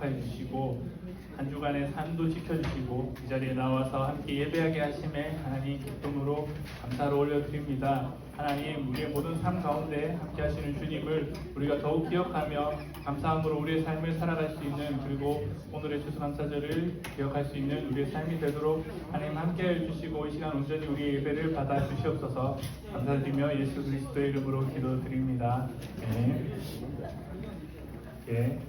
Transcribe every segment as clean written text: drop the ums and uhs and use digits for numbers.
허락해 주시고 한 주간의 삶도 지켜주시고 이 자리에 나와서 함께 예배하게 하심에 하나님 기쁨으로 감사를 올려드립니다. 하나님, 우리의 모든 삶 가운데 함께 하시는 주님을 우리가 더욱 기억하며 감사함으로 우리의 삶을 살아갈 수 있는, 그리고 오늘의 추수감사절을 기억할 수 있는 우리의 삶이 되도록 하나님 함께 해주시고 이 시간 온전히 우리의 예배를 받아 주시옵소서. 감사드리며 예수 그리스도의 이름으로 기도드립니다. 네.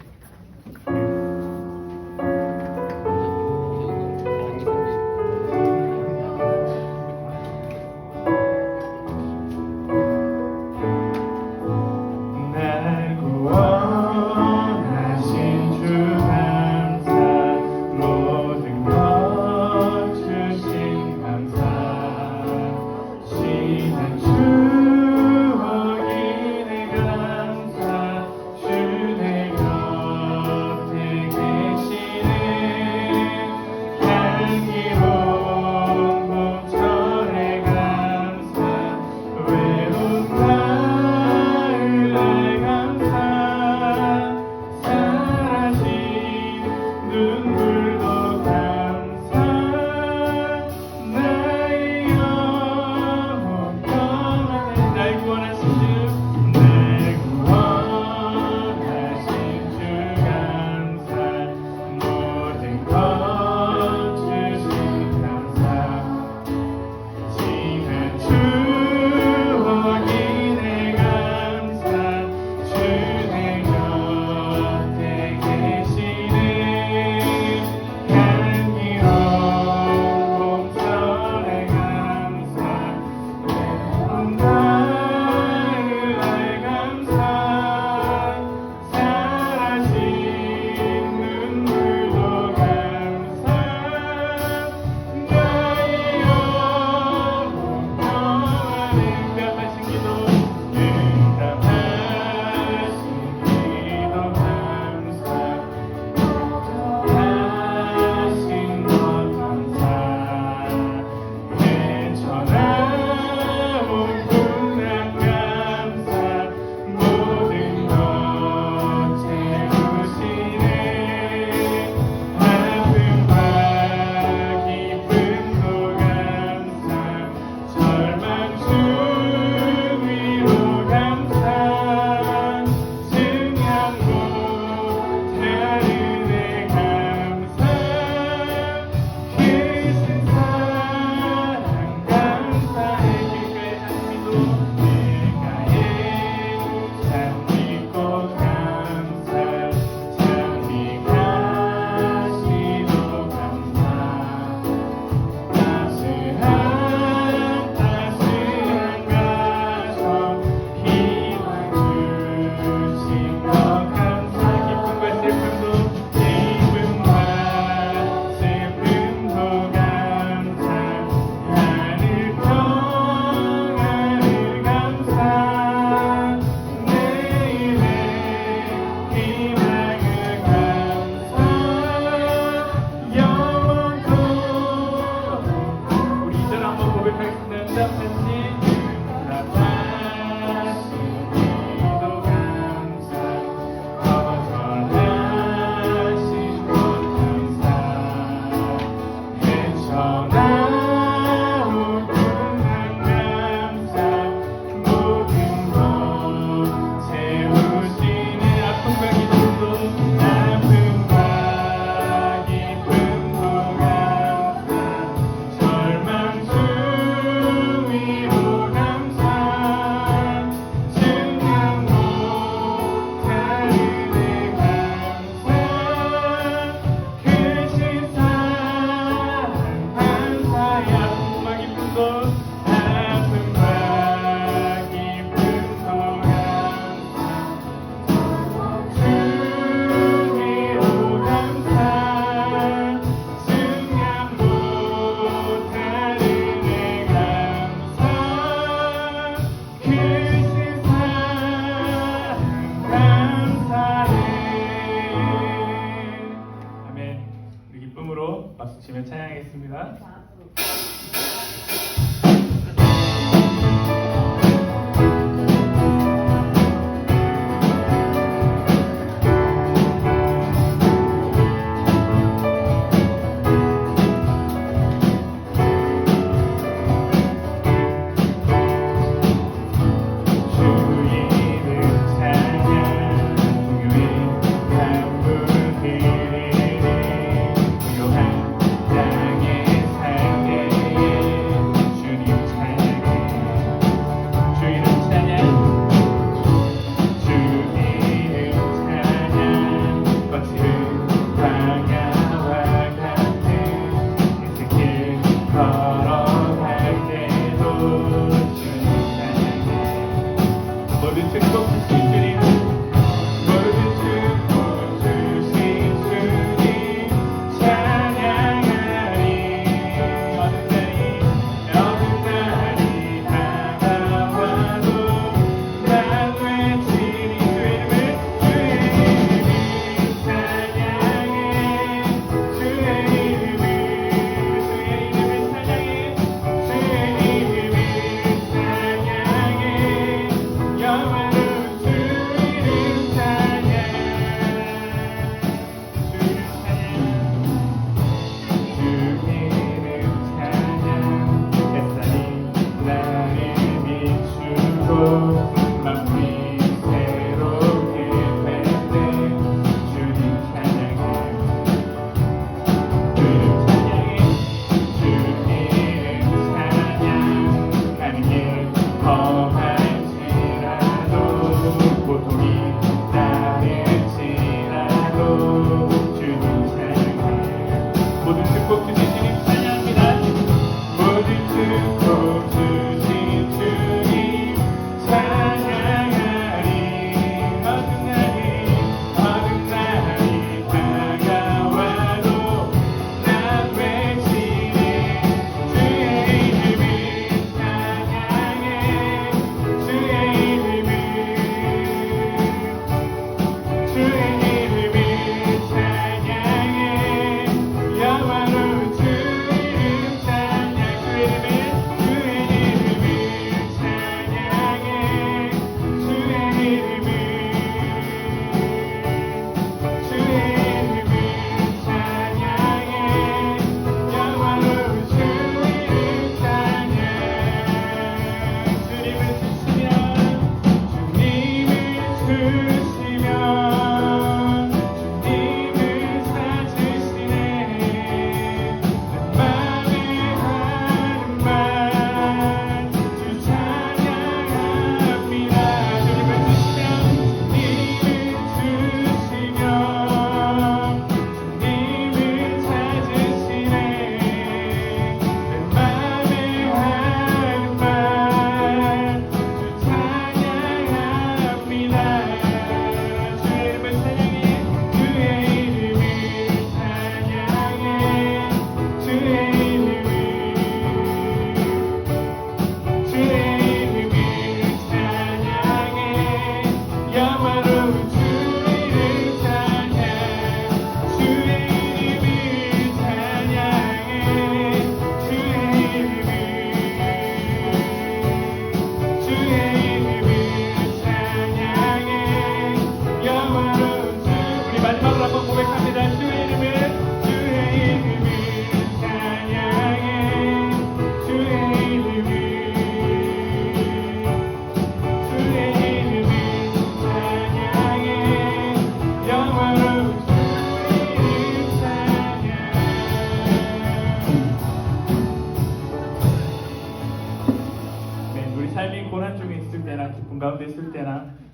박수 치며 찬양하겠습니다.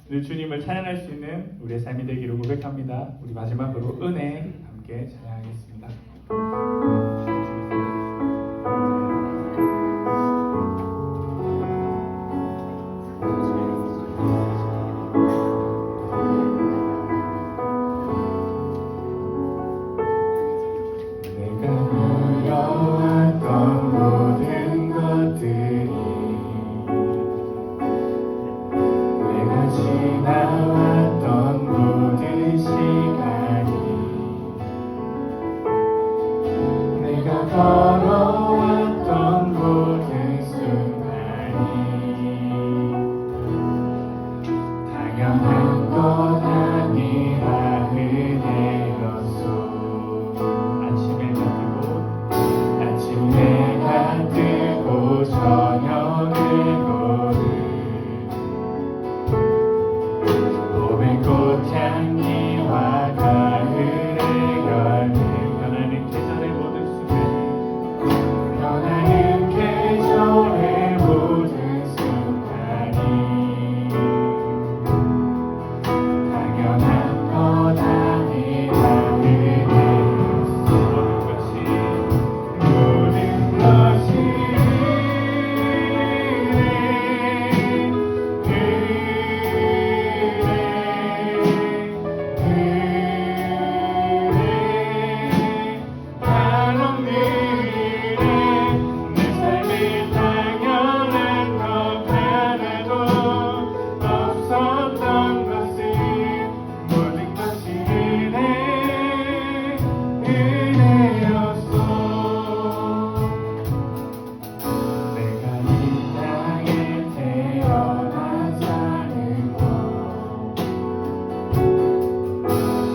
오늘 주님을 찬양할 수 있는 우리의 삶이 되기를 고백합니다. 우리 마지막으로 은혜 함께 찬양하겠습니다. 걸어왔던 모든 순간이 당연한 것 아니라 은혜였소. 아침에 뜨고 저녁을 고른 봄의 꽃향기와 가을의 열매 변하는 계절의 모든 변하는 계절의 모든 순간이 당연한 것 아니라 은혜였어. 모든 것이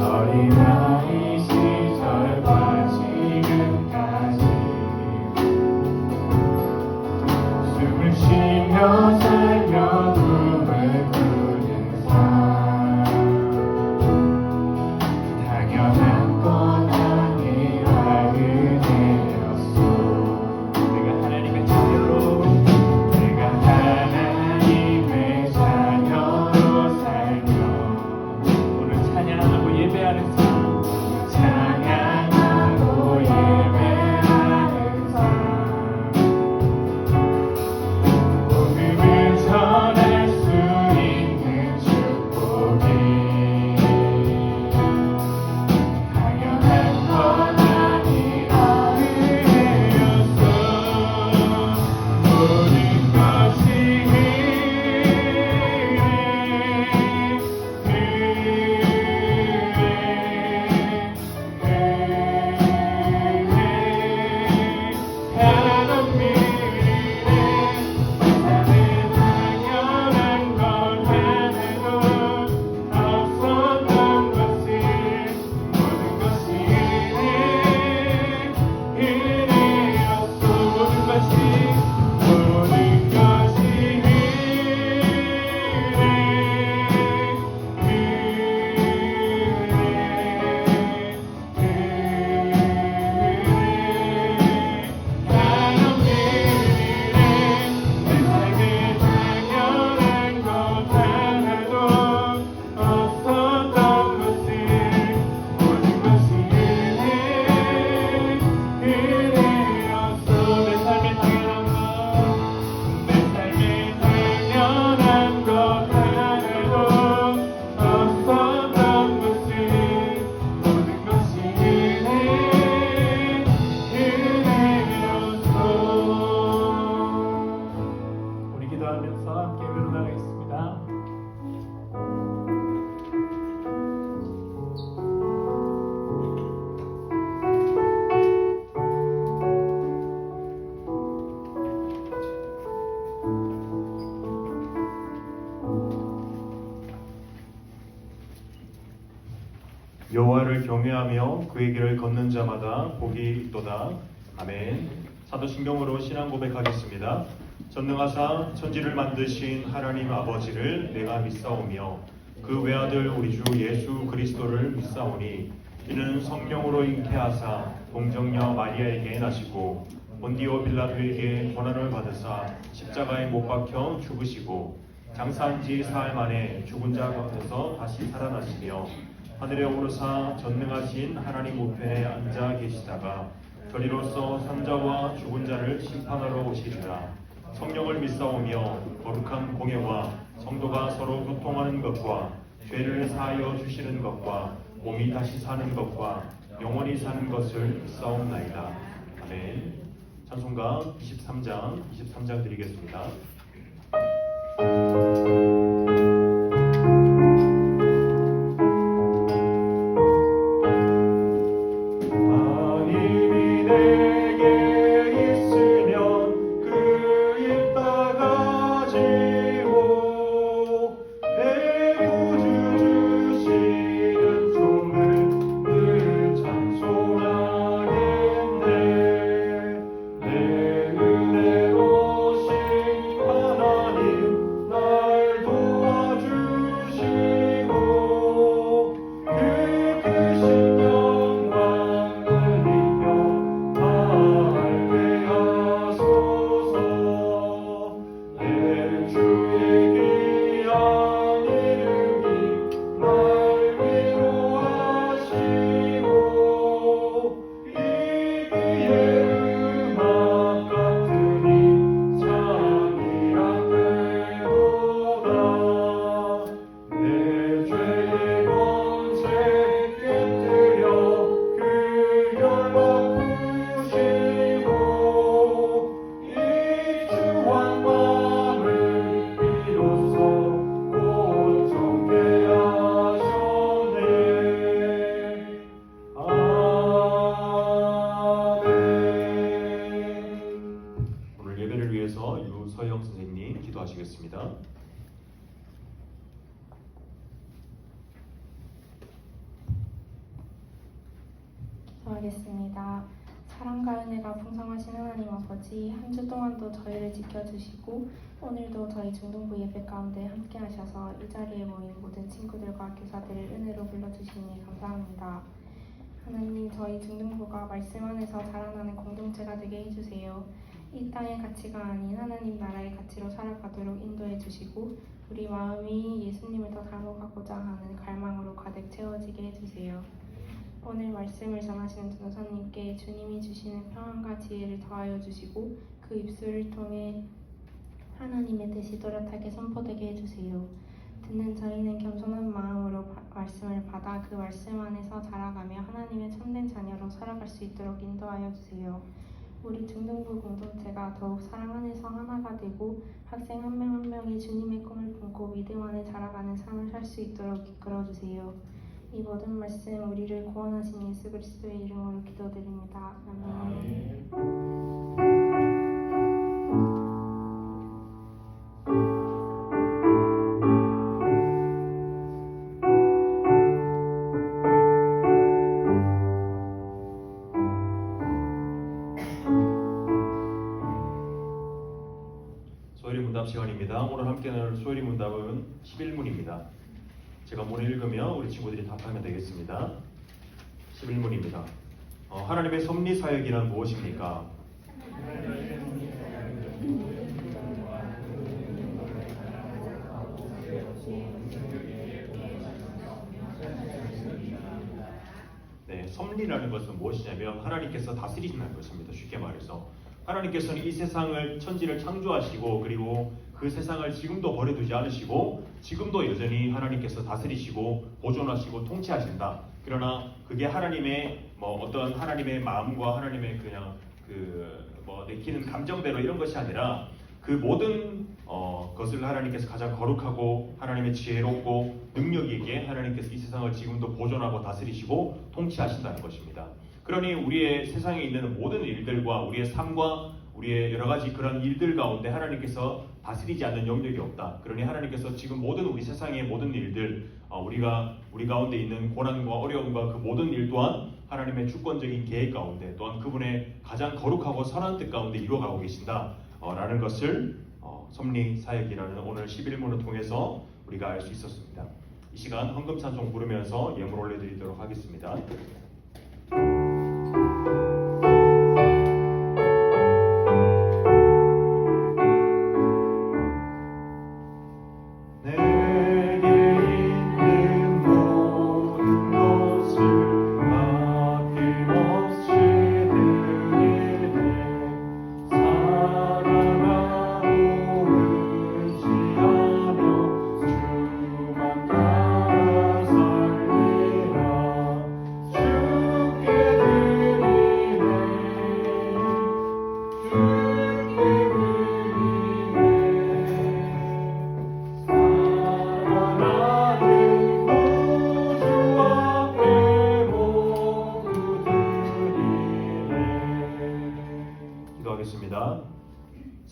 어린아이 시절과 지금까지 숨을 쉬며 살며 꿈을 꾸는 삶 당연한 것 아니라 은혜였소. 내가 하나님의 자녀로 살며 오늘 찬양하고 예배하는 삶 찬양하고 예배하는 삶 복음을 전할 수 있는 축복이 당연한 것 아니라 은혜였어. 모든 것이 우리 기도하면서 함께 예배로 나가겠습니다. 여호와를 경외하며 그의 길을 걷는 자마다 복이 있도다. 아멘. 사도신경으로 신앙 고백하겠습니다. 전능하사 천지를 만드신 하나님 아버지를 내가 믿사오며 그 외아들 우리 주 예수 그리스도를 믿사오니 이는 성령으로 잉태하사 동정녀 마리아에게 나시고 본디오 빌라도에게 고난을 받으사 십자가에 못 박혀 죽으시고 장사한 지 사흘 만에 죽은 자 가운데서 다시 살아나시며 하늘에 오르사 전능하신 하나님 우편에 앉아 계시다가 저리로서 산자와 죽은 자를 심판하러 오시리라. 성령을 믿사오며 거룩한 공예와 성도가 서로 교통하는 것과 죄를 사하여 주시는 것과 몸이 다시 사는 것과 영원히 사는 것을 믿사옵나이다. 아멘. 찬송가 23장 드리겠습니다. 유서영 선생님 기도하시겠습니다. 기도하겠습니다. 사랑과 은혜가 풍성하신 하나님 아버지, 한 주 동안도 저희를 지켜주시고 오늘도 저희 중동부 예배 가운데 함께 하셔서 이 자리에 모인 모든 친구들과 교사들을 은혜로 불러주시니 감사합니다. 하나님, 저희 중동부가 말씀 안에서 자라나는 공동체가 되게 해주세요. 이 땅의 가치가 아닌 하나님 나라의 가치로 살아가도록 인도해 주시고 우리 마음이 예수님을 더 닮아가고자 하는 갈망으로 가득 채워지게 해주세요. 오늘 말씀을 전하시는 전도사님께 주님이 주시는 평안과 지혜를 더하여 주시고 그 입술을 통해 하나님의 뜻이 또렷하게 선포되게 해주세요. 듣는 저희는 겸손한 마음으로 말씀을 받아 그 말씀 안에서 자라가며 하나님의 참된 자녀로 살아갈 수 있도록 인도하여 주세요. 우리 중동부 공동체가 더욱 사랑 안에서 하나가 되고 학생 한 명 한 명이 주님의 꿈을 품고 믿음 안에 자라가는 삶을 살 수 있도록 이끌어 주세요. 이 모든 말씀 우리를 구원하신 예수 그리스도의 이름으로 기도드립니다. 아멘. 소율이 문답 시간입니다. 오늘 함께 나눌 소율이 문답은 11문입니다. 제가 문을 읽으면 우리 친구들이 답하면 되겠습니다. 11문입니다. 하나님의 섭리 사역이란 무엇입니까? 네, 섭리라는 것은 무엇이냐면 하나님께서 다스리신다는 것입니다. 쉽게 말해서 하나님께서는 이 세상을 천지를 창조하시고 그리고 그 세상을 지금도 버려두지 않으시고 지금도 여전히 하나님께서 다스리시고 보존하시고 통치하신다. 그러나 그게 하나님의 어떤 하나님의 마음과 하나님의 그냥 내키는 감정대로 이런 것이 아니라 그 모든 것을 하나님께서 가장 거룩하고 하나님의 지혜롭고 능력이 있게 하나님께서 이 세상을 지금도 보존하고 다스리시고 통치하신다는 것입니다. 그러니 우리의 세상에 있는 모든 일들과 우리의 삶과 우리의 여러 가지 그런 일들 가운데 하나님께서 다스리지 않는 영역이 없다. 그러니 하나님께서 지금 모든 우리 세상의 모든 일들, 우리 가운데 있는 고난과 어려움과 그 모든 일 또한 하나님의 주권적인 계획 가운데 또한 그분의 가장 거룩하고 선한 뜻 가운데 이루어가고 계신다. 라는 것을 섭리 사역이라는 오늘 11문을 통해서 우리가 알 수 있었습니다. 이 시간 헌금 찬송 부르면서 예물 올려드리도록 하겠습니다.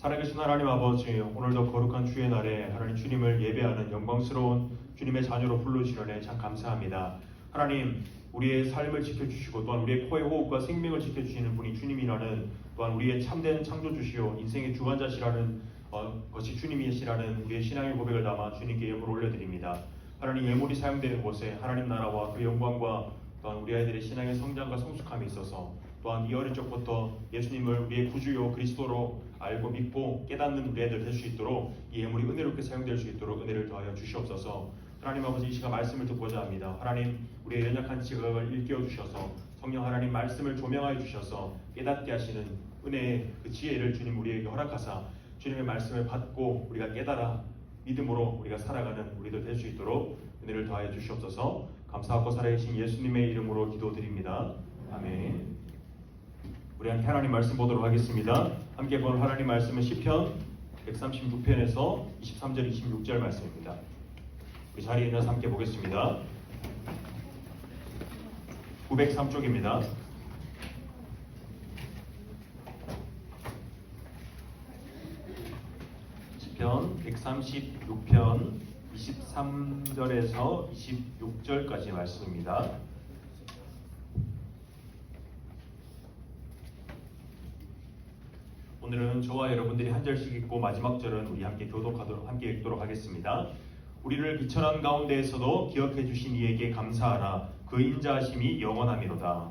살아계신 하나님 아버지, 오늘도 거룩한 주의 날에 하나님 주님을 예배하는 영광스러운 주님의 자녀로 불러주시려니 참 감사합니다. 하나님, 우리의 삶을 지켜주시고 또한 우리의 코의 호흡과 생명을 지켜주시는 분이 주님이라는, 또한 우리의 참된 창조주시오 인생의 주관자시라는 것이 주님이시라는 우리의 신앙의 고백을 담아 주님께 예물을 올려드립니다. 하나님, 예물이 사용되는 곳에 하나님 나라와 그 영광과 또한 우리 아이들의 신앙의 성장과 성숙함에 있어서, 또한 이 어린 적부터 예수님을 우리의 구주요 그리스도로 알고 믿고 깨닫는 우리 애들 될 수 있도록 이 예물이 은혜롭게 사용될 수 있도록 은혜를 더하여 주시옵소서. 하나님 아버지, 이 시간 말씀을 듣고자 합니다. 하나님, 우리의 연약한 지각을 일깨워 주셔서 성령 하나님 말씀을 조명하여 주셔서 깨닫게 하시는 은혜의 그 지혜를 주님 우리에게 허락하사 주님의 말씀을 받고 우리가 깨달아 믿음으로 우리가 살아가는 우리들 될 수 있도록 은혜를 더하여 주시옵소서. 감사하고 살아계신 예수님의 이름으로 기도드립니다. 아멘. 우리 함께 하나님 말씀 보도록 하겠습니다. 함께 본 하나님 말씀은 시편 136편에서 23절 26절 말씀입니다. 우리 자리에 있어서 함께 보겠습니다. 903쪽입니다. 시편 136편 23절에서 26절까지 말씀입니다. 오늘은 저와 여러분들이 한 절씩 읽고 마지막 절은 우리 함께 교독하도록 함께 읽도록 하겠습니다. 우리를 비천한 가운데에서도 기억해 주신 이에게 감사하라. 그 인자하심이 영원하미로다.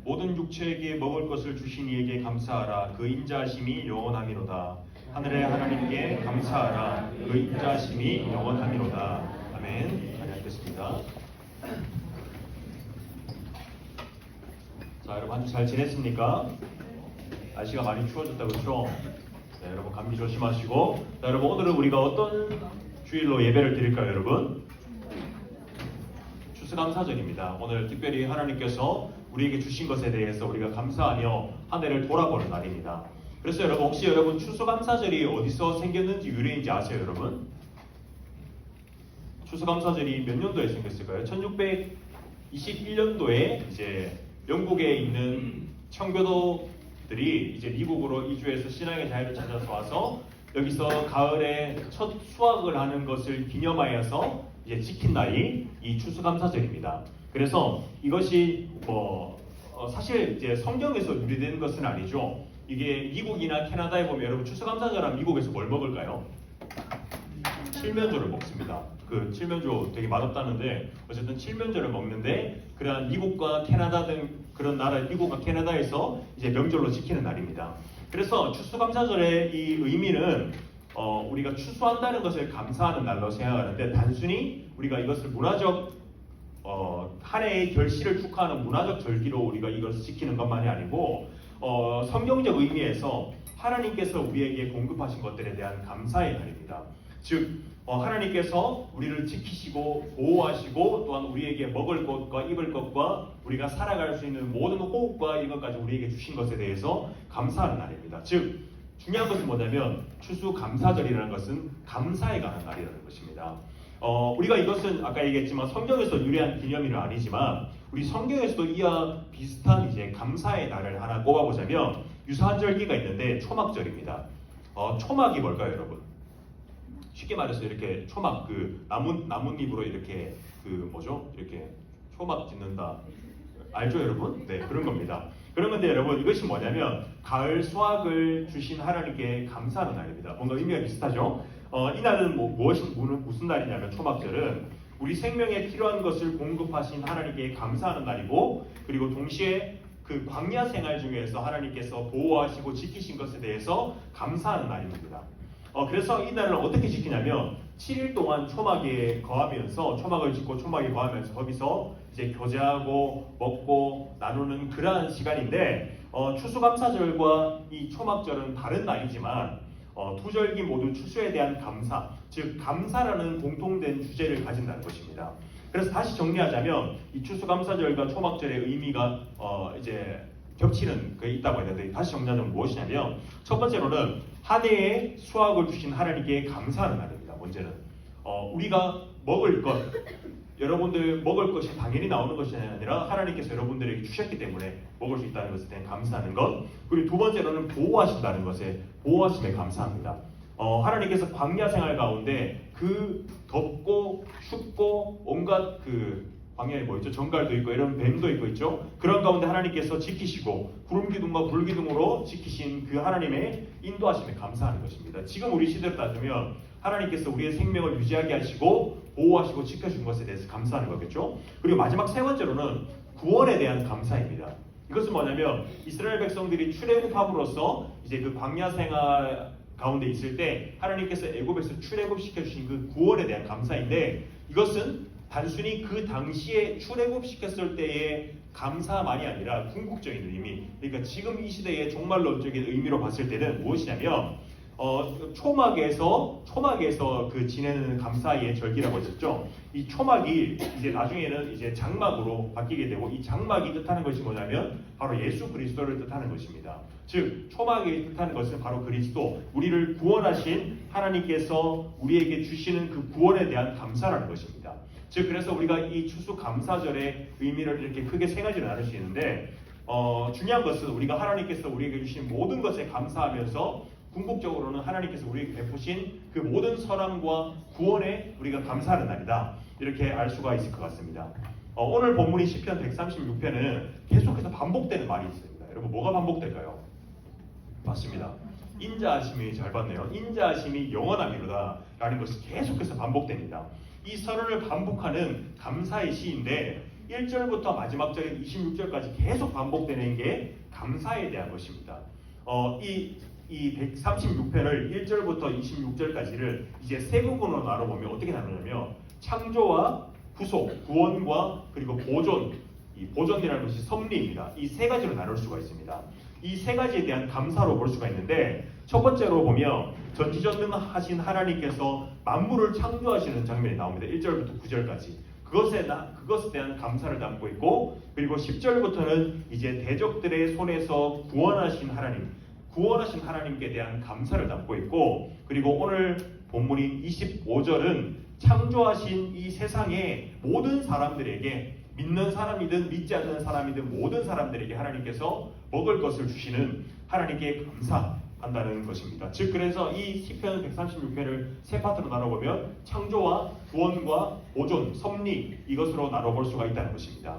모든 육체에게 먹을 것을 주신 이에게 감사하라. 그 인자하심이 영원하미로다. 하늘의 하나님께 감사하라. 그 인자하심이 영원하미로다. 아멘. 찬양하겠습니다. 자, 여러분 한 주 잘 지냈습니까? 날씨가 많이 추워졌다 그렇죠? 네, 여러분 감기 조심하시고. 자, 여러분 오늘은 우리가 어떤 주일로 예배를 드릴까요, 여러분? 추수감사절입니다. 오늘 특별히 하나님께서 우리에게 주신 것에 대해서 우리가 감사하며 한 해를 돌아보는 날입니다. 그래서 여러분 혹시 여러분 추수감사절이 어디서 생겼는지 유래인지 아세요, 여러분? 추수감사절이 몇 년도에 생겼을까요? 1621년도에 이제 영국에 있는 청교도들이 이제 미국으로 이주해서 신앙의 자유를 찾아서 와서 여기서 가을에 첫 수확을 하는 것을 기념하여서 이제 지킨 날이 이 추수감사절입니다. 그래서 이것이 사실 이제 성경에서 유래된 것은 아니죠. 이게 미국이나 캐나다에 보면 여러분 추수감사절하면 미국에서 뭘 먹을까요? 칠면조를 먹습니다. 그 칠면조 되게 맛없다는데 어쨌든 칠면조를 먹는데, 그러한 미국과 캐나다 등 그런 나라, 미국과 캐나다에서 이제 명절로 지키는 날입니다. 그래서 추수감사절의 이 의미는 우리가 추수한다는 것을 감사하는 날로 생각하는데, 단순히 우리가 이것을 문화적 한 해의 결실을 축하하는 문화적 절기로 우리가 이것을 지키는 것만이 아니고 성경적 의미에서 하나님께서 우리에게 공급하신 것들에 대한 감사의 날입니다. 즉 하나님께서 우리를 지키시고 보호하시고 또한 우리에게 먹을 것과 입을 것과 우리가 살아갈 수 있는 모든 호흡과 이것까지 우리에게 주신 것에 대해서 감사하는 날입니다. 즉 중요한 것은 뭐냐면 추수감사절이라는 것은 감사에 관한 날이라는 것입니다. 우리가 이것은 아까 얘기했지만 성경에서 유래한 기념일은 아니지만 우리 성경에서도 이와 비슷한 이제 감사의 날을 하나 꼽아보자면 유사한 절기가 있는데 초막절입니다. 초막이 뭘까요, 여러분? 쉽게 말해서 이렇게 초막 그 나뭇잎으로 이렇게 이렇게 초막 짓는다. 알죠, 여러분? 네, 그런 겁니다. 그런 건데 여러분 이것이 뭐냐면 가을 수확을 주신 하나님께 감사하는 날입니다. 뭔가 의미가 비슷하죠? 이 날은 무슨 날이냐면 초막절은 우리 생명에 필요한 것을 공급하신 하나님께 감사하는 날이고, 그리고 동시에 그 광야 생활 중에서 하나님께서 보호하시고 지키신 것에 대해서 감사하는 날입니다. 그래서 이 날을 어떻게 지키냐면 7일 동안 초막에 거하면서 초막을 짓고 초막에 거하면서 거기서 이제 교제하고 먹고 나누는 그러한 시간인데, 추수감사절과 이 초막절은 다른 날이지만 두 절기 모두 추수에 대한 감사, 즉 감사라는 공통된 주제를 가진다는 것입니다. 그래서 다시 정리하자면 이 추수감사절과 초막절의 의미가 이제 겹치는 게 있다고 했는데, 다시 정리하자면 무엇이냐면 첫 번째로는 한 해의 수확을 주신 하나님께 감사하는 날입니다. 문제는 우리가 먹을 것, 여러분들 먹을 것이 당연히 나오는 것이 아니라 하나님께서 여러분들에게 주셨기 때문에 먹을 수 있다는 것에 대해 감사하는 것. 그리고 두 번째로는 보호하신다는 것에 보호하심에 감사합니다. 하나님께서 광야 생활 가운데 그 덥고 춥고 온갖 그 광야에 뭐 있죠? 정갈도 있고 이런 뱀도 있고 있죠. 그런 가운데 하나님께서 지키시고 구름 기둥과 불 기둥으로 지키신 그 하나님의 인도하심에 감사하는 것입니다. 지금 우리 시대로 따지면 하나님께서 우리의 생명을 유지하게 하시고 보호하시고 지켜준 것에 대해서 감사하는 거겠죠. 그리고 마지막 세 번째로는 구원에 대한 감사입니다. 이것은 뭐냐면 이스라엘 백성들이 출애굽함으로써 이제 그 광야 생활 가운데 있을 때 하나님께서 애굽에서 출애굽시켜 주신 그 구원에 대한 감사인데, 이것은 단순히 그 당시에 출애굽시켰을 때의 감사만이 아니라 궁극적인 의미, 그러니까 지금 이 시대의 종말론적인 의미로 봤을 때는 무엇이냐면 초막에서 그 지내는 감사의 절기라고 했었죠. 이 초막이 이제 나중에는 이제 장막으로 바뀌게 되고, 이 장막이 뜻하는 것이 뭐냐면 바로 예수 그리스도를 뜻하는 것입니다. 즉 초막이 뜻하는 것은 바로 그리스도, 우리를 구원하신 하나님께서 우리에게 주시는 그 구원에 대한 감사라는 것입니다. 즉 그래서 우리가 이 추수감사절의 의미를 이렇게 크게 세 가지로 나눌 수 있는데, 중요한 것은 우리가 하나님께서 우리에게 주신 모든 것에 감사하면서 궁극적으로는 하나님께서 우리에게 베푸신 그 모든 선함과 구원에 우리가 감사하는 날이다, 이렇게 알 수가 있을 것 같습니다. 오늘 본문인 시편 136편은 계속해서 반복되는 말이 있습니다. 여러분 뭐가 반복될까요? 맞습니다. 인자하심이, 잘 봤네요. 인자하심이 영원함이로다 라는 것이 계속해서 반복됩니다. 이 선언을 반복하는 감사의 시인데 1절부터 마지막 절인 26절까지 계속 반복되는 게 감사에 대한 것입니다. 이 136편을 1절부터 26절까지를 이제 세 부분으로 나눠보면 어떻게 나누냐면 창조와 후속, 구원과 그리고 보존, 이 보존이라는 것이 섭리입니다. 이 세 가지로 나눌 수가 있습니다. 이 세 가지에 대한 감사로 볼 수가 있는데, 첫 번째로 보면 전지전능하신 하나님께서 만물을 창조하시는 장면이 나옵니다. 1절부터 9절까지. 그것에 대한 감사를 담고 있고, 그리고 10절부터는 이제 대적들의 손에서 구원하신 하나님께 대한 감사를 담고 있고, 그리고 오늘 본문인 25절은 창조하신 이 세상의 모든 사람들에게, 믿는 사람이든 믿지 않는 사람이든 모든 사람들에게 하나님께서 먹을 것을 주시는 하나님께 감사한다는 것입니다. 즉 그래서 이 시편 136편을 세 파트로 나눠보면 창조와 구원과 보존, 섭리, 이것으로 나눠볼 수가 있다는 것입니다.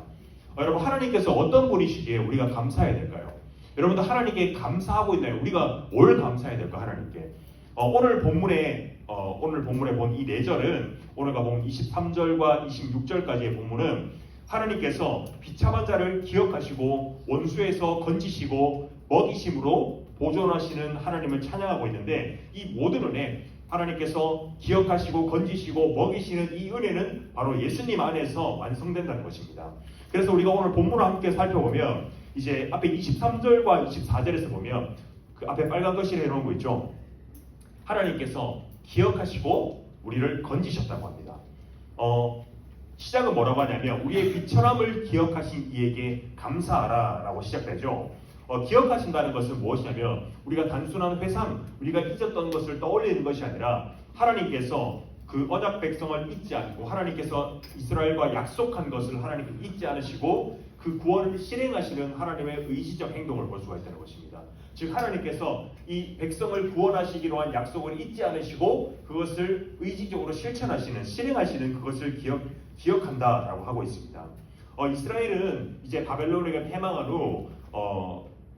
여러분, 하나님께서 어떤 분이시기에 우리가 감사해야 될까요? 여러분들 하나님께 감사하고 있나요? 우리가 뭘 감사해야 될까 하나님께? 오늘 본문에 본 이 4절은, 오늘가 보면 23절과 26절까지의 본문은 하나님께서 비참한 자를 기억하시고 원수에서 건지시고 먹이심으로 보존하시는 하나님을 찬양하고 있는데, 이 모든 은혜, 하나님께서 기억하시고 건지시고 먹이시는 이 은혜는 바로 예수님 안에서 완성된다는 것입니다. 그래서 우리가 오늘 본문을 함께 살펴보면 이제 앞에 23절과 24절에서 보면 그 앞에 빨간 글씨로 해놓은 거 있죠. 하나님께서 기억하시고 우리를 건지셨다고 합니다. 시작은 뭐라고 하냐면 우리의 비천함을 기억하신 이에게 감사하라 라고 시작되죠. 기억하신다는 것은 무엇이냐면 우리가 단순한 회상, 우리가 잊었던 것을 떠올리는 것이 아니라 하나님께서 그 언약 백성을 잊지 않고 하나님께서 이스라엘과 약속한 것을 하나님께 잊지 않으시고 그 구원을 실행하시는 하나님의 의지적 행동을 볼 수가 있다는 것입니다. 즉 하나님께서 이 백성을 구원하시기로 한 약속을 잊지 않으시고 그것을 의지적으로 실행하시는 그것을 기억한다라고 하고 있습니다. 이스라엘은 이제 바벨론에게 패망한 후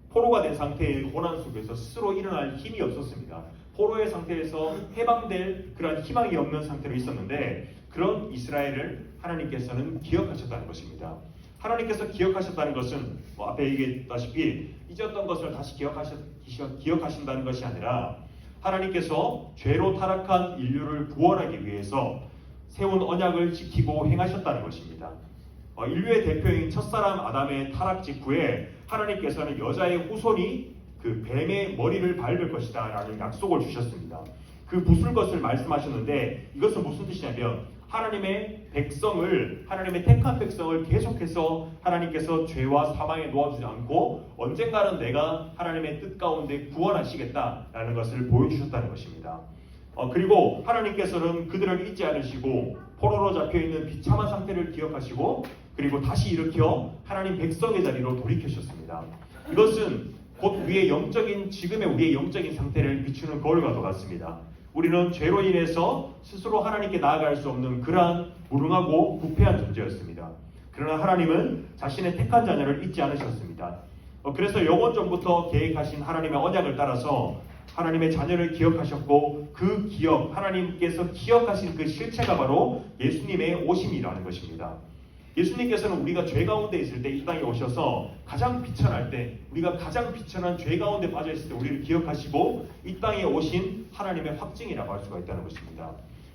포로가 된 상태의 고난 속에서 스스로 일어날 힘이 없었습니다. 포로의 상태에서 해방될 그런 희망이 없는 상태로 있었는데, 그런 이스라엘을 하나님께서는 기억하셨다는 것입니다. 하나님께서 기억하셨다는 것은 앞에 얘기했다시피 잊었던 것을 다시 기억하신다는 것이 아니라 하나님께서 죄로 타락한 인류를 구원하기 위해서 세운 언약을 지키고 행하셨다는 것입니다. 인류의 대표인 첫사람 아담의 타락 직후에 하나님께서는 여자의 후손이 그 뱀의 머리를 밟을 것이다 라는 약속을 주셨습니다. 그 부술 것을 말씀하셨는데, 이것은 무슨 뜻이냐면 하나님의 택한 백성을 계속해서 하나님께서 죄와 사망에 놓아주지 않고 언젠가는 내가 하나님의 뜻 가운데 구원하시겠다라는 것을 보여주셨다는 것입니다. 그리고 하나님께서는 그들을 잊지 않으시고 포로로 잡혀있는 비참한 상태를 기억하시고 그리고 다시 일으켜 하나님 백성의 자리로 돌이키셨습니다. 이것은 곧 지금의 우리의 영적인 상태를 비추는 거울과도 같습니다. 우리는 죄로 인해서 스스로 하나님께 나아갈 수 없는 그러한 무능하고 부패한 존재였습니다. 그러나 하나님은 자신의 택한 자녀를 잊지 않으셨습니다. 그래서 영원 전부터 계획하신 하나님의 언약을 따라서 하나님의 자녀를 기억하셨고 그 기억, 하나님께서 기억하신 그 실체가 바로 예수님의 오심이라는 것입니다. 예수님께서는 우리가 죄 가운데 있을 때 이 땅에 오셔서 가장 비천할 때, 우리가 가장 비천한 죄 가운데 빠져 있을 때 우리를 기억하시고 이 땅에 오신 하나님의 확증이라고 할 수가 있다는 것입니다.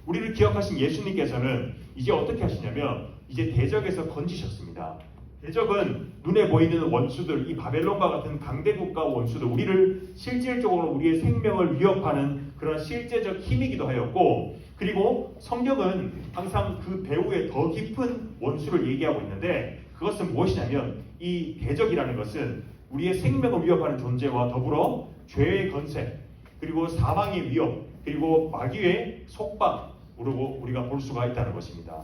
우리를 기억하신 예수님께서는 이제 어떻게 하시냐면 이제 대적에서 건지셨습니다. 대적은 눈에 보이는 원수들, 이 바벨론과 같은 강대국가 원수들, 우리를 실질적으로 우리의 생명을 위협하는 그런 실제적 힘이기도 하였고, 그리고 성경은 항상 그 배후에 더 깊은 원수를 얘기하고 있는데 그것은 무엇이냐면 이 대적이라는 것은 우리의 생명을 위협하는 존재와 더불어 죄의 건세, 그리고 사망의 위협, 그리고 마귀의 속박으로 우리가 볼 수가 있다는 것입니다.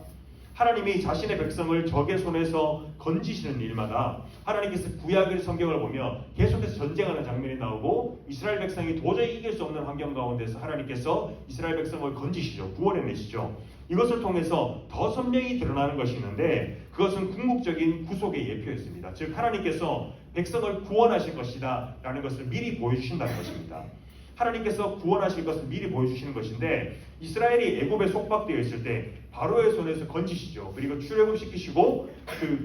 하나님이 자신의 백성을 적의 손에서 건지시는 일마다 하나님께서 구약의 성경을 보면 계속해서 전쟁하는 장면이 나오고 이스라엘 백성이 도저히 이길 수 없는 환경 가운데서 하나님께서 이스라엘 백성을 건지시죠. 구원해내시죠. 이것을 통해서 더 선명히 드러나는 것이 있는데 그것은 궁극적인 구속의 예표였습니다. 즉 하나님께서 백성을 구원하실 것이다 라는 것을 미리 보여주신다는 것입니다. 하나님께서 구원하실 것을 미리 보여주시는 것인데 이스라엘이 애굽에 속박되어 있을 때 바로의 손에서 건지시죠. 그리고 출애굽시키시고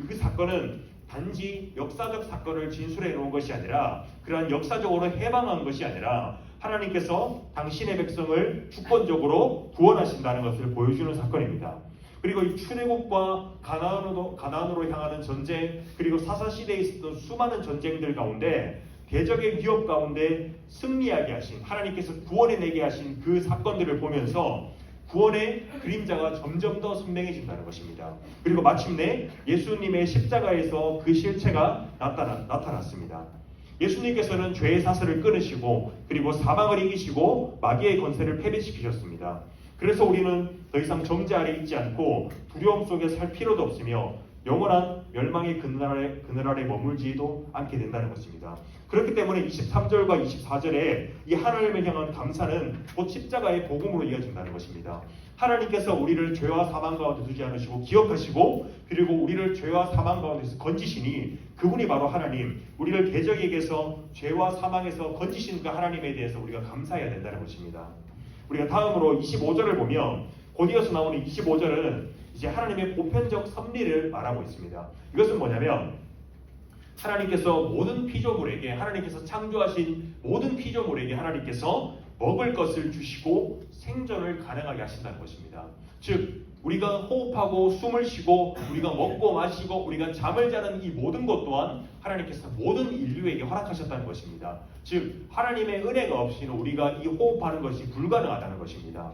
그 사건은 단지 역사적 사건을 진술해 놓은 것이 아니라 그러한 역사적으로 해방한 것이 아니라 하나님께서 당신의 백성을 주권적으로 구원하신다는 것을 보여주는 사건입니다. 그리고 이 출애굽과 가나안으로 향하는 전쟁, 그리고 사사시대에 있었던 수많은 전쟁들 가운데 대적의 위협 가운데 승리하게 하신 하나님께서 구원해내게 하신 그 사건들을 보면서 구원의 그림자가 점점 더 선명해진다는 것입니다. 그리고 마침내 예수님의 십자가에서 그 실체가 나타났습니다. 예수님께서는 죄의 사슬을 끊으시고 그리고 사망을 이기시고 마귀의 권세를 패배시키셨습니다. 그래서 우리는 더 이상 정죄 아래 있지 않고 두려움 속에 살 필요도 없으며 영원한 멸망의 그늘 아래 머물지도 않게 된다는 것입니다. 그렇기 때문에 23절과 24절에 이 하나님을 향한 감사는 곧 십자가의 복음으로 이어진다는 것입니다. 하나님께서 우리를 죄와 사망 가운데 두지 않으시고 기억하시고 그리고 우리를 죄와 사망 가운데서 건지시니 그분이 바로 하나님, 우리를 대적에게서 죄와 사망에서 건지신 그 하나님에 대해서 우리가 감사해야 된다는 것입니다. 우리가 다음으로 25절을 보면 곧이어서 나오는 25절은 이제 하나님의 보편적 섭리를 말하고 있습니다. 이것은 뭐냐면 하나님께서 모든 피조물에게, 하나님께서 창조하신 모든 피조물에게 하나님께서 먹을 것을 주시고 생존을 가능하게 하신다는 것입니다. 즉 우리가 호흡하고 숨을 쉬고 우리가 먹고 마시고 우리가 잠을 자는 이 모든 것 또한 하나님께서 모든 인류에게 허락하셨다는 것입니다. 즉 하나님의 은혜가 없이는 우리가 이 호흡하는 것이 불가능하다는 것입니다.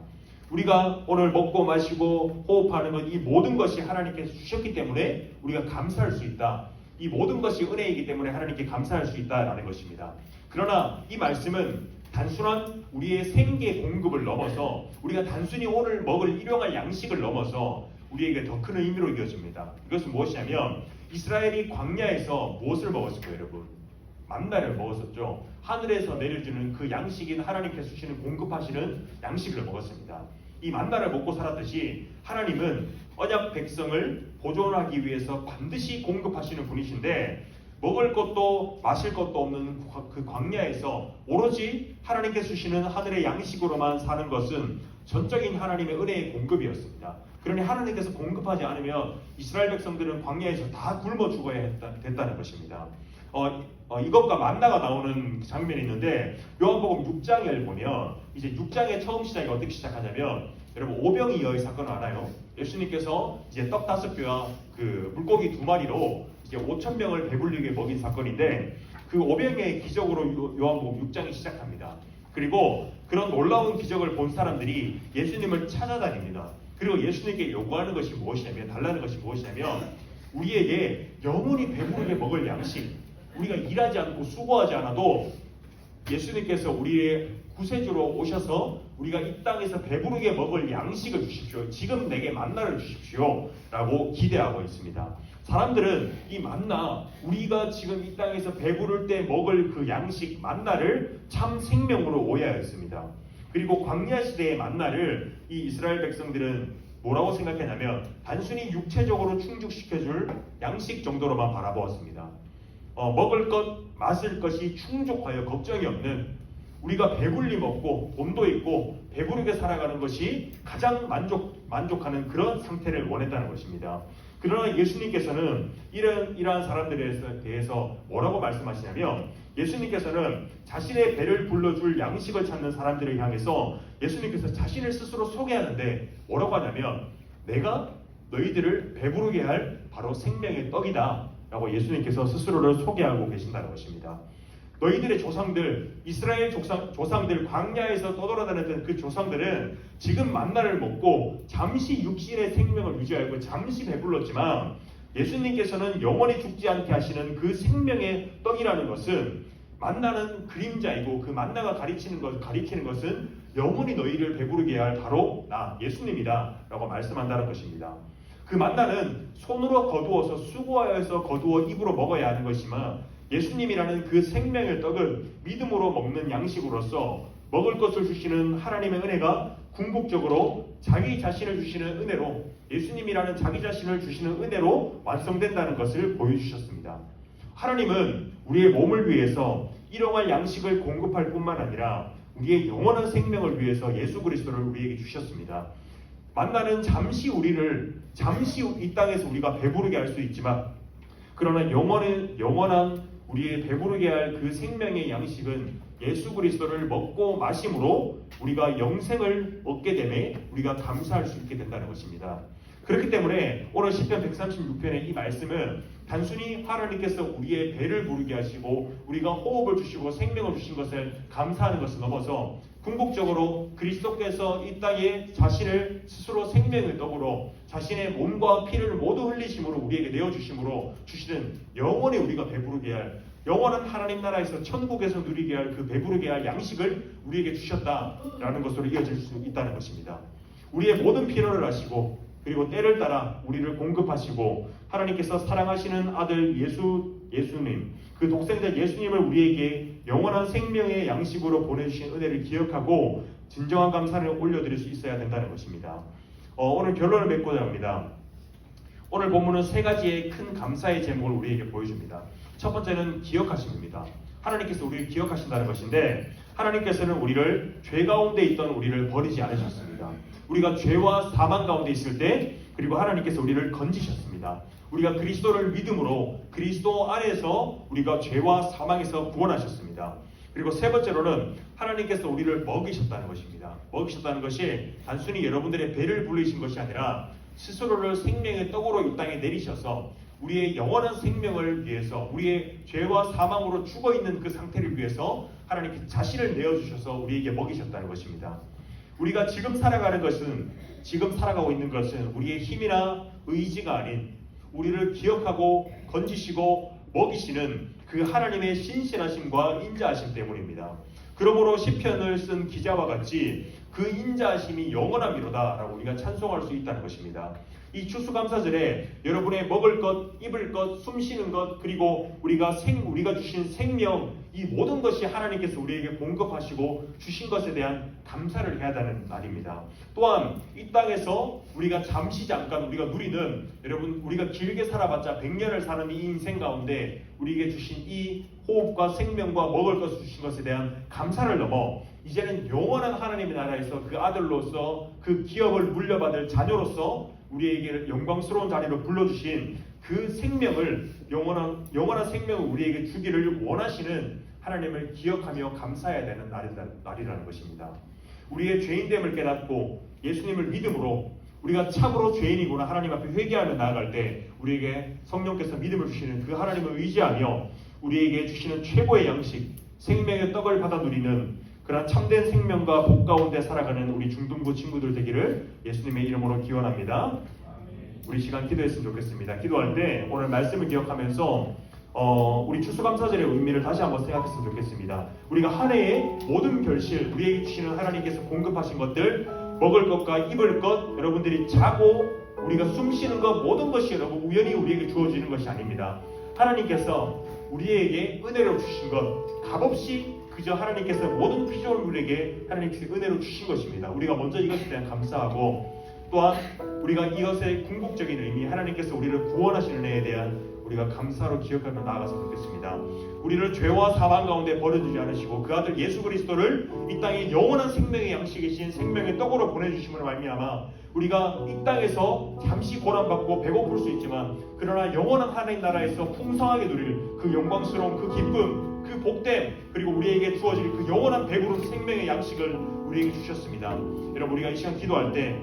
우리가 오늘 먹고 마시고 호흡하는 것, 이 모든 것이 하나님께서 주셨기 때문에 우리가 감사할 수 있다. 이 모든 것이 은혜이기 때문에 하나님께 감사할 수 있다라는 것입니다. 그러나 이 말씀은 단순한 우리의 생계 공급을 넘어서 우리가 단순히 오늘 먹을 일용할 양식을 넘어서 우리에게 더 큰 의미로 이어집니다. 이것은 무엇이냐면 이스라엘이 광야에서 무엇을 먹었을까요, 여러분? 만나를 먹었었죠. 하늘에서 내려주는 그 양식인 하나님께서 주시는 공급하시는 양식을 먹었습니다. 이 만나를 먹고 살았듯이 하나님은 언약 백성을 보존하기 위해서 반드시 공급하시는 분이신데 먹을 것도 마실 것도 없는 그 광야에서 오로지 하나님께서 주시는 하늘의 양식으로만 사는 것은 전적인 하나님의 은혜의 공급이었습니다. 그러니 하나님께서 공급하지 않으면 이스라엘 백성들은 광야에서 다 굶어 죽어야 됐다는 것입니다. 이것과 만나가 나오는 장면이 있는데 요한복음 6장을 보면 이제 6장의 처음 시작이 어떻게 시작하냐면 여러분 오병이어의 사건을 알아요? 예수님께서 이제 떡 5개와 그 물고기 2마리로 이제 5,000명을 배불리게 먹인 사건인데 그 오병이어의 기적으로 요한복음 6장이 시작합니다. 그리고 그런 놀라운 기적을 본 사람들이 예수님을 찾아다닙니다. 그리고 예수님께 요구하는 것이 무엇이냐면, 달라는 것이 무엇이냐면 우리에게 영원히 배부르게 먹을 양식, 우리가 일하지 않고 수고하지 않아도 예수님께서 우리의 구세주로 오셔서 우리가 이 땅에서 배부르게 먹을 양식을 주십시오. 지금 내게 만나를 주십시오. 라고 기대하고 있습니다. 사람들은 이 만나, 우리가 지금 이 땅에서 배부를 때 먹을 그 양식 만나를 참 생명으로 오해하였습니다. 그리고 광야 시대의 만나를 이 이스라엘 백성들은 뭐라고 생각했냐면 단순히 육체적으로 충족시켜줄 양식 정도로만 바라보았습니다. 먹을 것, 마실 것이 충족하여 걱정이 없는, 우리가 배불리 먹고 돈도 있고 배부르게 살아가는 것이 가장 만족하는 그런 상태를 원했다는 것입니다. 그러나 예수님께서는 이러한 사람들에 대해서 뭐라고 말씀하시냐면, 예수님께서는 자신의 배를 불러줄 양식을 찾는 사람들을 향해서 예수님께서 자신을 스스로 소개하는데 뭐라고 하냐면, 내가 너희들을 배부르게 할 바로 생명의 떡이다 라고 예수님께서 스스로를 소개하고 계신다는 것입니다. 너희들의 조상들, 이스라엘 조상들, 광야에서 떠돌아다녔던 그 조상들은 지금 만나를 먹고 잠시 육신의 생명을 유지하고 잠시 배불렀지만, 예수님께서는 영원히 죽지 않게 하시는 그 생명의 떡이라는 것은, 만나는 그림자이고 그 만나가 가리키는 것은 영원히 너희를 배부르게 할 바로 나 예수님이다 라고 말씀한다는 것입니다. 그 만나는 손으로 거두어서 수고하여서 거두어 입으로 먹어야 하는 것이지만, 예수님이라는 그 생명의 떡은 믿음으로 먹는 양식으로서 먹을 것을 주시는 하나님의 은혜가 궁극적으로 자기 자신을 주시는 은혜로, 예수님이라는 자기 자신을 주시는 은혜로 완성된다는 것을 보여주셨습니다. 하나님은 우리의 몸을 위해서 일용할 양식을 공급할 뿐만 아니라 우리의 영원한 생명을 위해서 예수 그리스도를 우리에게 주셨습니다. 만나는 잠시 이 땅에서 우리가 배부르게 할 수 있지만, 그러나 영원한 우리의 배부르게 할 그 생명의 양식은 예수 그리스도를 먹고 마심으로 우리가 영생을 얻게 되매 우리가 감사할 수 있게 된다는 것입니다. 그렇기 때문에 오늘 시편 136편의 이 말씀은 단순히 하나님께서 우리의 배를 부르게 하시고 우리가 호흡을 주시고 생명을 주신 것을 감사하는 것을 넘어서 궁극적으로 그리스도께서 이 땅에 자신을 스스로 생명의 떡으로 자신의 몸과 피를 모두 흘리심으로 우리에게 내어주심으로 주시는 영원히 우리가 배부르게 할, 영원한 하나님 나라에서 천국에서 누리게 할 그 배부르게 할 양식을 우리에게 주셨다라는 것으로 이어질 수 있다는 것입니다. 우리의 모든 필요를 아시고 그리고 때를 따라 우리를 공급하시고 하나님께서 사랑하시는 아들 예수님, 그 독생자 예수님을 우리에게 영원한 생명의 양식으로 보내주신 은혜를 기억하고 진정한 감사를 올려드릴 수 있어야 된다는 것입니다. 오늘 결론을 맺고자 합니다. 오늘 본문은 세 가지의 큰 감사의 제목을 우리에게 보여줍니다. 첫 번째는 기억하심입니다. 하나님께서 우리를 기억하신다는 것인데, 하나님께서는 우리를 죄 가운데 있던 우리를 버리지 않으셨습니다. 우리가 죄와 사망 가운데 있을 때, 그리고 하나님께서 우리를 건지셨습니다. 우리가 그리스도를 믿음으로 그리스도 안에서 우리가 죄와 사망에서 구원하셨습니다. 그리고 세 번째로는 하나님께서 우리를 먹이셨다는 것입니다. 먹이셨다는 것이 단순히 여러분들의 배를 불리신 것이 아니라 스스로를 생명의 떡으로 이 땅에 내리셔서 우리의 영원한 생명을 위해서, 우리의 죄와 사망으로 죽어있는 그 상태를 위해서 하나님께 자신을 내어주셔서 우리에게 먹이셨다는 것입니다. 우리가 지금 살아가고 있는 것은 우리의 힘이나 의지가 아닌 우리를 기억하고 건지시고 먹이시는 그 하나님의 신실하심과 인자하심 때문입니다. 그러므로 시편을 쓴 기자와 같이 그 인자하심이 영원함이로다 라고 우리가 찬송할 수 있다는 것입니다. 이 추수감사절에 여러분의 먹을 것, 입을 것, 숨쉬는 것, 그리고 우리가 주신 생명, 이 모든 것이 하나님께서 우리에게 공급하시고 주신 것에 대한 감사를 해야 하는 날입니다. 또한 이 땅에서 우리가 잠깐 우리가 누리는, 여러분 우리가 길게 살아봤자 100년을 사는 이 인생 가운데 우리에게 주신 이 호흡과 생명과 먹을 것을 주신 것에 대한 감사를 넘어 이제는 영원한 하나님의 나라에서 그 아들로서 그 기업을 물려받을 자녀로서 우리에게 영광스러운 자리로 불러주신 그 생명을, 영원한 생명을 우리에게 주기를 원하시는 하나님을 기억하며 감사해야 되는 날이라는 것입니다. 우리의 죄인됨을 깨닫고 예수님을 믿음으로 우리가 참으로 죄인이구나 하나님 앞에 회개하며 나아갈 때 우리에게 성령께서 믿음을 주시는 그 하나님을 의지하며 우리에게 주시는 최고의 양식, 생명의 떡을 받아 누리는 그러한 참된 생명과 복 가운데 살아가는 우리 중등부 친구들 되기를 예수님의 이름으로 기원합니다. 우리 시간 기도했으면 좋겠습니다. 기도할 때 오늘 말씀을 기억하면서 우리 추수감사절의 의미를 다시 한번 생각했으면 좋겠습니다. 우리가 한 해의 모든 결실, 우리에게 주시는 하나님께서 공급하신 것들, 먹을 것과 입을 것, 여러분들이 자고 우리가 숨 쉬는 것, 모든 것이 여러분 우연히 우리에게 주어지는 것이 아닙니다. 하나님께서 우리에게 은혜로 주신 것, 값없이 그저 하나님께서 모든 피조물 우리에게 하나님께서 은혜로 주신 것입니다. 우리가 먼저 이것에 대한 감사하고, 또한 우리가 이것의 궁극적인 의미, 하나님께서 우리를 구원하시는 은혜에 대한 우리가 감사로 기억하며 나아갔으면 좋겠습니다. 우리를 죄와 사망 가운데 버려두지 않으시고 그 아들 예수 그리스도를 이 땅에 영원한 생명의 양식이신 생명의 떡으로 보내주심으로 말미암아 우리가 이 땅에서 잠시 고난받고 배고플 수 있지만 그러나 영원한 하나님 나라에서 풍성하게 누릴 그 영광스러운 그 기쁨, 그 복됨, 그리고 우리에게 주어질 그 영원한 배부른 생명의 양식을 우리에게 주셨습니다. 여러분, 우리가 이 시간 기도할 때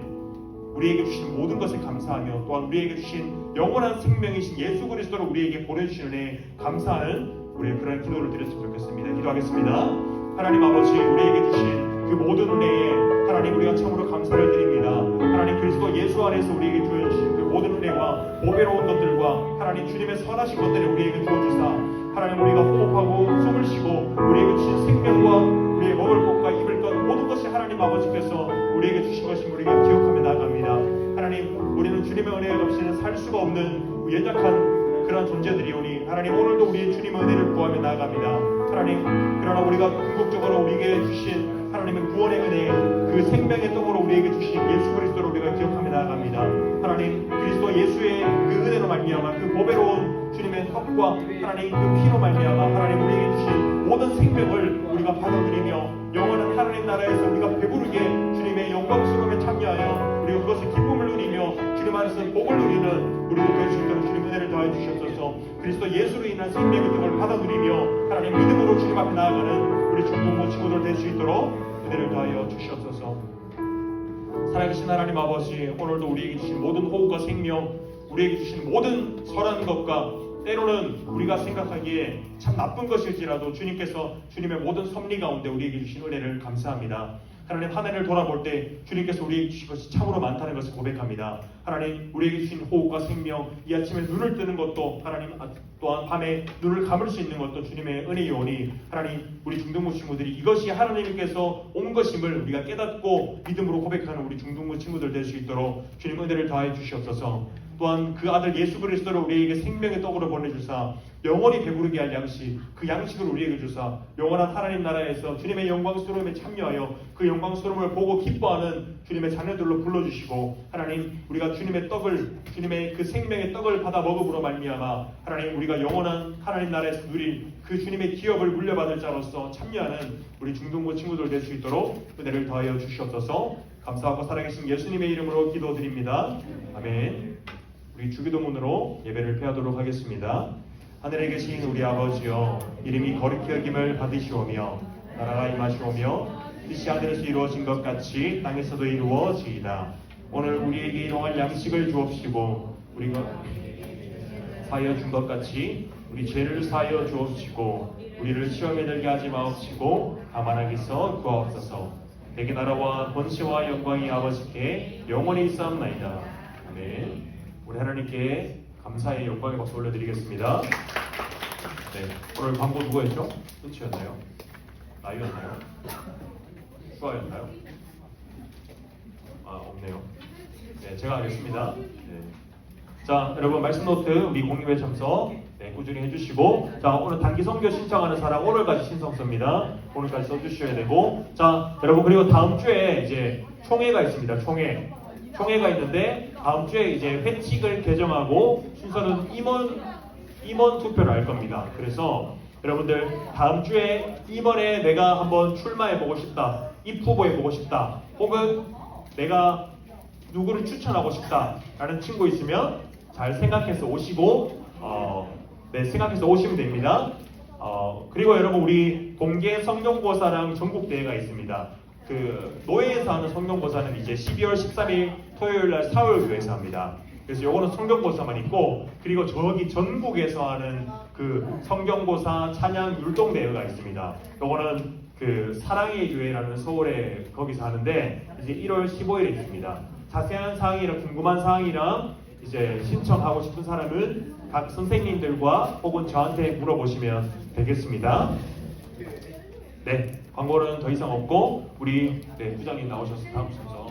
우리에게 주신 모든 것에 감사하며 또한 우리에게 주신 영원한 생명이신 예수 그리스도를 우리에게 보내주신 은혜에 감사하는 우리의 그런 기도를 드렸으면 좋겠습니다. 기도하겠습니다. 하나님 아버지, 우리에게 주신 그 모든 은혜에 하나님 우리가 참으로 감사를 드립니다. 하나님 그리스도 예수 안에서 우리에게 주어주신 그 모든 은혜와 보배로운 것들과 하나님 주님의 선하신 것들을 우리에게 주어주사 하나님 우리가 호흡하고 숨을 쉬고 우리에게 주신 생명과 우리의 먹을 것과 입을 것 모든 것이 하나님 아버지께서 우리에게 주신 것임을 우리가 기억하며 나아갑니다. 하나님, 우리는 주님의 은혜 없이는 살 수가 없는 연약한 그런 존재들이오니 하나님 오늘도 우리의 주님의 은혜를 구하며 나아갑니다. 하나님, 그러나 우리가 궁극적으로 우리에게 주신 하나님의 구원의 은혜, 그 생명의 떡으로 우리에게 주신 예수 그리스도를 우리가 기억하며 나아갑니다. 하나님, 그리스도 예수의 그 은혜로 말미암아 그 보배로운 주님의 떡과 하나님 그 피로 말미암아 하나님 우리에게 주신 모든 생명을 우리가 받아들이며 영원한 하나님 나라에서 우리가 배부르게 주님의 영광스러움에 참여하여 우리가 그것을 기쁨을 누리며 주님 안에서 복을 누리는 우리도 될 수 있도록 주님 은혜를 더해 주시옵소서. 그리스도 예수로 인한 생명의 떡을 받아 누리며 하나님 믿음으로 주님 앞에 나아가는 우리 중동부 친구들 될 수 있도록 은혜를 더하여 주시옵소서. 살아계신 하나님 아버지, 오늘도 우리에게 주신 모든 호흡과 생명, 우리에게 주신 모든 선한 것과 때로는 우리가 생각하기에 참 나쁜 것일지라도 주님께서 주님의 모든 섭리 가운데 우리에게 주신 은혜를 감사합니다. 하나님, 한 해를 돌아볼 때 주님께서 우리에게 주신 것이 참으로 많다는 것을 고백합니다. 하나님, 우리에게 주신 호흡과 생명, 이 아침에 눈을 뜨는 것도 하나님, 또한 밤에 눈을 감을 수 있는 것도 주님의 은혜이오니 하나님, 우리 중등부 친구들이 이것이 하나님께서 온 것임을 우리가 깨닫고 믿음으로 고백하는 우리 중등부 친구들 될 수 있도록 주님 은혜를 더해 주시옵소서. 또한 그 아들 예수 그리스도를 우리에게 생명의 떡으로 보내주사 영원히 배부르게 할 양식, 그 양식을 우리에게 주사 영원한 하나님 나라에서 주님의 영광스러움에 참여하여 그 영광스러움을 보고 기뻐하는 주님의 자녀들로 불러주시고 하나님, 우리가 주님의 떡을, 주님의 그 생명의 떡을 받아 먹음으로 말미암아 하나님 우리가 영원한 하나님 나라에서 누릴 그 주님의 기업을 물려받을 자로서 참여하는 우리 중등부 친구들 될 수 있도록 은혜를 더하여 주시옵소서. 감사하고 살아계신 예수님의 이름으로 기도드립니다. 아멘. 우리 주기도문으로 예배를 폐하도록 하겠습니다. 하늘에 계신 우리 아버지여, 이름이 거룩히 여김을 받으시오며 나라가 임하시오며 뜻이 하늘에서 이루어진 것 같이 땅에서도 이루어지이다. 오늘 우리에게 일용할 양식을 주옵시고 우리가 사하여 준 것 같이 우리 죄를 사하여 주옵시고 우리를 시험에 들게 하지 마옵시고 다만 악에서 구하옵소서. 내게 나라와 권세와 영광이 아버지께 영원히 있사옵나이다. 아멘. 우리 하나님께 감사의 영광의 박수 올려드리겠습니다. 네, 오늘 광고 누가 했죠? 끝이었나요? 나이였나요? 수아였나요? 없네요. 네, 제가 하겠습니다. 네. 자, 여러분 말씀 노트 우리 공유회 참석 꾸준히 해주시고, 자, 오늘 단기 선교 신청하는 사람 오늘까지 신청서입니다. 오늘까지 써주셔야 되고, 자, 여러분 그리고 다음 주에 이제 총회가 있습니다. 총회가 있는데 다음 주에 이제 회칙을 개정하고 순서는 임원 투표를 할 겁니다. 그래서 여러분들 다음 주에 임원에 내가 한번 출마해 보고 싶다, 입후보해 보고 싶다, 혹은 내가 누구를 추천하고 싶다 라는 친구 있으면 잘 생각해서 오시고 생각해서 오시면 됩니다. 그리고 여러분 우리 공개 성경고사랑 전국대회가 있습니다. 그 노예에서 하는 성경고사는 이제 12월 13일 토요일날 사월교회에서 합니다. 그래서 요거는 성경고사만 있고, 그리고 저기 전국에서 하는 그 성경고사 찬양 율동대회가 있습니다. 요거는 그 사랑의 교회라는 서울에 거기서 하는데 이제 1월 15일에 있습니다. 자세한 사항이랑 궁금한 사항이랑 이제 신청하고 싶은 사람은 각 선생님들과 혹은 저한테 물어보시면 되겠습니다. 네, 광고는 더 이상 없고 우리 부장님 나오셔서 다음 순서.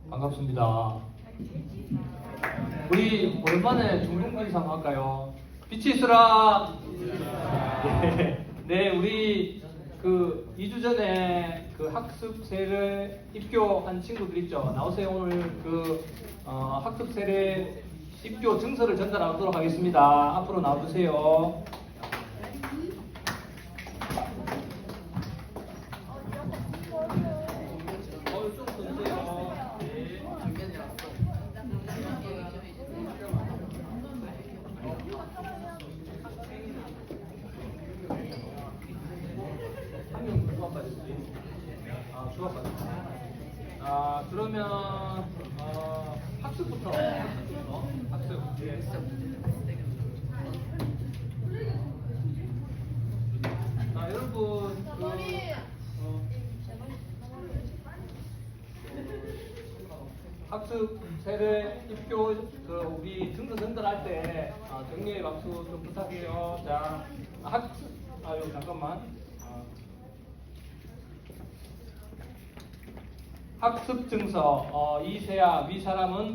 반갑습니다. 우리 오랜만에 중동부의상 할까요? 빛이 있으라. 네, 우리 그 2주 전에 그 학습세를 입교한 친구들 있죠. 나오세요. 오늘 그 학습세례 입교 증서를 전달하도록 하겠습니다. 앞으로 나와주세요. 좀 주세요. 한명 수업 받으시지? 수업 받으시. 그러면 학습부터. 학습. 예. 여러분 학습 세례 입교 우리 증서 전달할 때 격려의 박수 좀 부탁해요. 자, 학습 잠깐만. 학습 증서 이세아 위 사람은